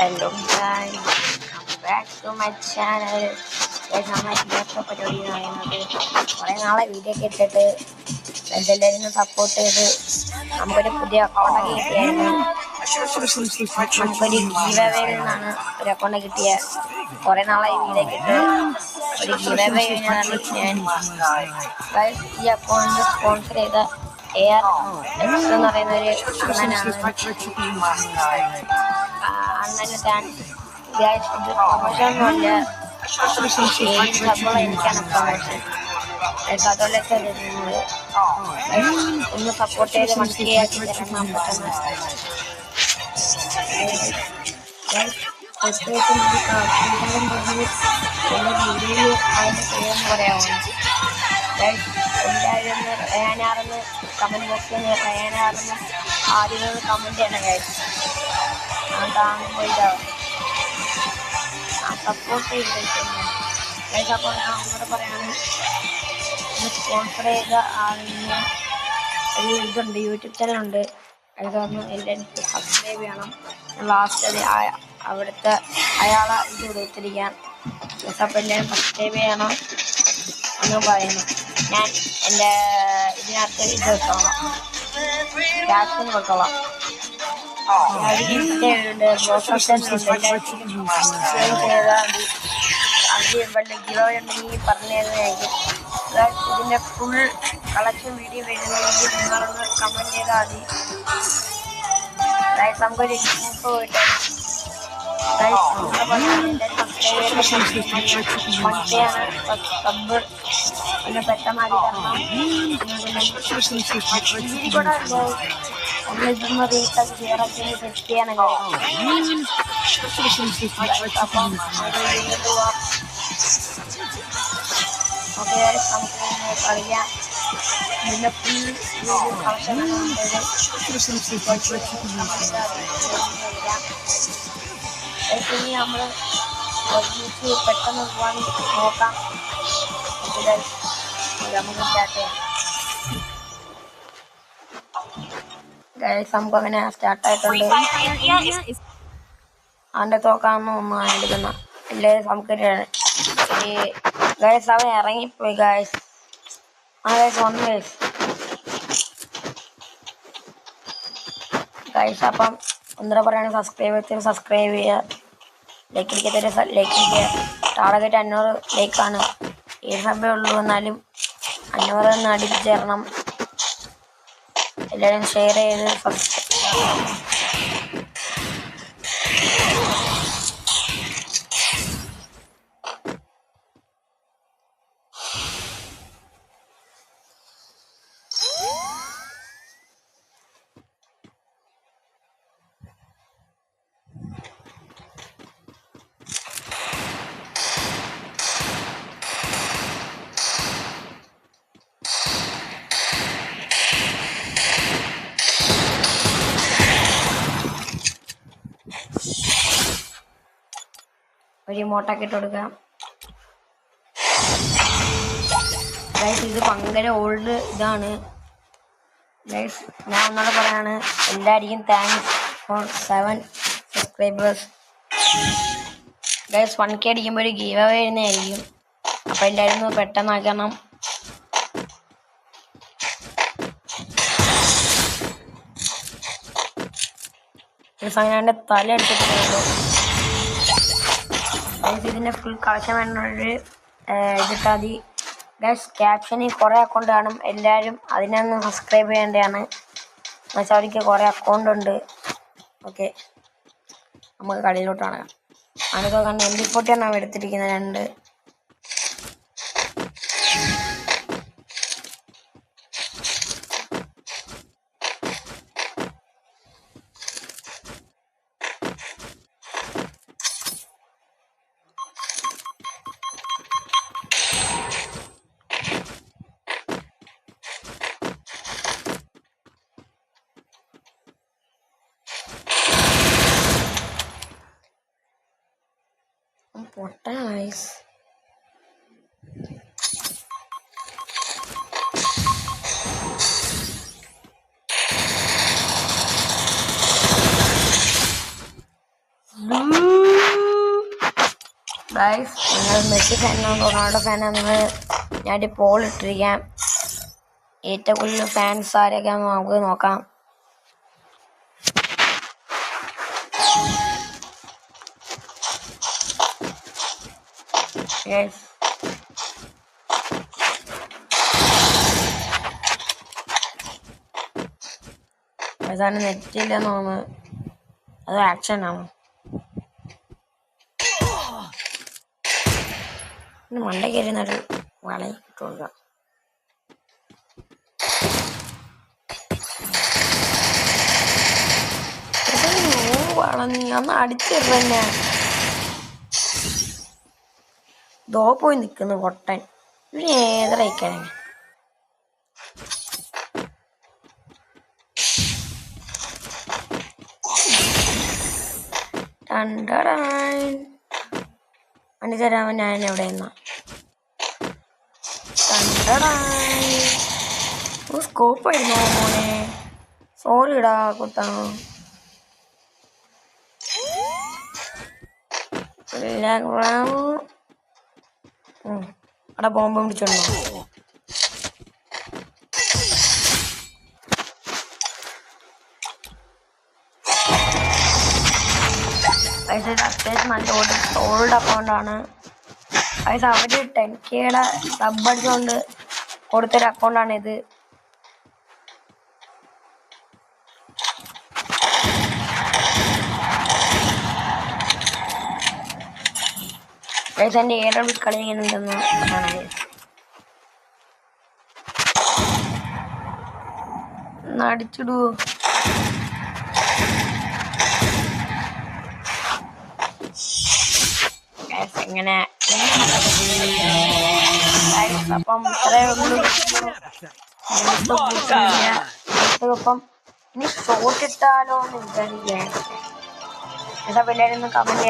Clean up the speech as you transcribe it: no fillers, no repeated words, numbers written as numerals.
Hello guys, come back to my channel. നമ്മുടെ ഇന്നത്തെ പരിപാടി എന്ന് പറയുന്നത് കുറേ നാളെ വീഡിയോ ഒക്കെ ഇട്ടിട്ട് എല്ലാവരും സപ്പോർട്ട് ചെയ്ത് നമുക്കൊരു പുതിയ അക്കൗണ്ടൊക്കെ കിട്ടിയായിരുന്നു. നമുക്കൊരു ഗീവ് അവേയിൽ നിന്നാണ് ഒരു അക്കൗണ്ട് കിട്ടിയ. കുറേ നാളായി വീഡിയോ ഒക്കെ ഇട്ട് ഒരു ഗീവ് അവേയിനാണ് ഞാൻ ഈ അക്കൗണ്ട് സ്പോൺസർ ചെയ്ത AR എന്ന് പറയുന്ന ഒരു അണ്ണനാണ്. അണ്ണന് താങ്ക്സ് ഗൈസ്. ഇത് പ്രൊമോഷനൊന്നുമില്ല, എനിക്കാണ് പ്രൊമോഷൻ. അതുപോലെയൊക്കെ ഒന്ന് സപ്പോർട്ട് ചെയ്ത് മനസ്സിലാക്കി തരണം പെട്ടെന്ന്. വീഡിയോയിൽ അതിൻ്റെ ചെയ്യാൻ പറയാമോ? എല്ലാവരും റയാനാറെന്ന് കമൻറ്റ് ബോക്സിൽ റയാനാറെന്ന് ആദ്യം കമൻറ്റ് ചെയ്യണം ഗൈസ്. കാണുമ്പോൾ ഇതാവും സപ്പോർട്ട് ചെയ്ത് ഗൈസ്. അപ്പോൾ ഞാൻ ഒന്നുകൂടെ പറയാണ്, സ്പോൺസർ ചെയ്ത ആളിന് ഒരു ഇതുണ്ട്, യൂട്യൂബ് ചാനലുണ്ട്. അതൊന്ന് എല്ലാവരും സബ്സ്ക്രൈബ് ചെയ്യണം. ലാസ്റ്റ് അത് അവിടുത്തെ അയാളെ ഇത് കൊടുത്തിരിക്കാൻ. അപ്പോൾ എല്ലാവരും സബ്സ്ക്രൈബ് ചെയ്യണം എന്ന് പറയുന്നു. ഞാൻ എൻ്റെ ഇതിനകത്ത് ഇത് വെച്ചോളാം, ക്യാപ്ഷൻ വെച്ചോളാം. ഇൻസ്റ്റയുണ്ട്, ഉണ്ടെങ്കിൽ പറഞ്ഞു തരുന്നതായിരിക്കും. ഇതിൻ്റെ ഫുൾ കളക്ഷൻ വീഡിയോ വരുന്നതെങ്കിൽ നിങ്ങളൊന്ന് കമൻറ്റ് ചെയ്താൽ മതി. നമുക്കൊരു ഗ്രൂപ്പ് പോയിട്ട് സബ് പിന്നെ പെട്ടെന്ന് ഇതൊന്ന് റീച്ചാർജ് ചെയ്യാറൊക്കെ സെറ്റ് ചെയ്യാനൊക്കെ. അപ്പം ഓക്കെ നമുക്ക് കളിക്കാം. ഇതിൻ്റെ ഫുൾ കളക്ഷൻ ഇനി നമ്മൾ ഒരുമിച്ച് പെട്ടെന്ന് പോകാൻ നോക്കാം. നമുക്ക് സ്റ്റാർട്ട് ചെയ്യാം ഗൈസ്. നമുക്ക് അങ്ങനെ സ്റ്റാർട്ടായിട്ടുണ്ട്. അവൻ്റെ തോക്കാന്ന് ഒന്നും എടുക്കുന്ന എല്ലാവരും നമുക്ക് ഈ ഗൈസ് അവൻ ഇറങ്ങിപ്പോയി ഗൈസ്. ഗൈസ് വന്നു ഗൈസ്. അപ്പം ഒന്നര പറയുകയാണെങ്കിൽ സബ്സ്ക്രൈബ് ചെയ്യുക, ലൈക്ക് അടിക്കാത്ത ലൈക്ക് അടിക്കുക. ടാർഗറ്റ് 500 ലൈക്കാണ്. 7 സമയമേ ഉള്ളൂ, എന്നാലും 500 ഒന്ന് അടിച്ചേരണം. എല്ലാവരും ഷെയർ ചെയ്ത് ഒരു മോട്ടൊക്കെ ഇട്ട് കൊടുക്കാം ഗൈസ്. ഇത് ഭയങ്കര ഓൾഡ് ഇതാണ് ഗൈസ്. ഞാൻ ഒന്നുകൂടെ പറയാണ്, എല്ലാവർക്കും thanks for 7 subscribers guys. 1K അടിക്കുമ്പോൾ ഒരു ഗീവ് അവേ വരുന്നതായിരിക്കും. അപ്പോൾ എല്ലാവരും ഒന്ന് പെട്ടെന്നാക്കണം. അങ്ങനെ തല എടുത്തിട്ടുണ്ടോ ഗൈസ്. ഇതിൻ്റെ ഫുൾ കളക്ഷൻ വേണ്ടൊരു ഇതിട്ടാൽ മതി ഗൈസ്. ക്യാപ്ഷനിൽ കുറേ അക്കൗണ്ട് കാണും, എല്ലാവരും അതിനൊന്ന് സബ്സ്ക്രൈബ് ചെയ്യേണ്ടതാണ്. എന്നുവെച്ചാൽ അവർക്ക് കുറേ അക്കൗണ്ട് ഉണ്ട്. ഓക്കെ, നമുക്ക് കളിയിലോട്ട് കാണാം. അതിനൊക്കെ കണ്ട് MP40 ആണ് എടുത്തിരിക്കുന്നത് 2. പൊട്ട നൈസ്. No. ഗൈസ് നിങ്ങൾ മെസ്സി ഫാനോ റൊണാൾഡോ ഫാനാണെന്ന് ഞാൻ പോൾ ഇട്ടിരിക്കാം. ഏറ്റവും കൂടുതൽ ഫാൻസ് ആരൊക്കെയാണെന്ന് നമുക്ക് നോക്കാം. നെറ്റില്ലെന്ന് തോന്നുന്നു. അത് ആക്ഷനാണ്. മണ്ട കയറുന്നൊരു വളയും കിട്ടുക. നീ അന്ന് അടിച്ചിടന്നെ ദോ പോയി നിൽക്കുന്നു പൊട്ടൻ. ഇവന് ഏതറയിക്കാനെ അണിതരാമൻ ഞാൻ എവിടെ നിന്നാ സ്കോപ്പ് ആയിരുന്നോ മോനെ? സോറിടാ കുത്താ. അവിടെ ബോംബ് പിടിച്ചോണ്ടോ? അത്യാവശ്യം നല്ല ഓൾഡ് അക്കൗണ്ടാണ്. അവർ 10K സബ് അടിച്ചുകൊണ്ട് കൊടുത്തൊരു അക്കൗണ്ടാണ് ഇത്. എൻ്റെ ഏറെ കളി ഇങ്ങനെ ഉണ്ടെന്ന് അടിച്ചിടൂ. എങ്ങനെ അപ്പം ഇത്രയേ ഉള്ളൂ. അപ്പം ഇനി ഷോട്ട് ഇട്ടാലോ എന്ന് വിചാരിക്കാൻ. എല്ലാവരും ഒന്ന് കമന്റ് ചെയ്യാം.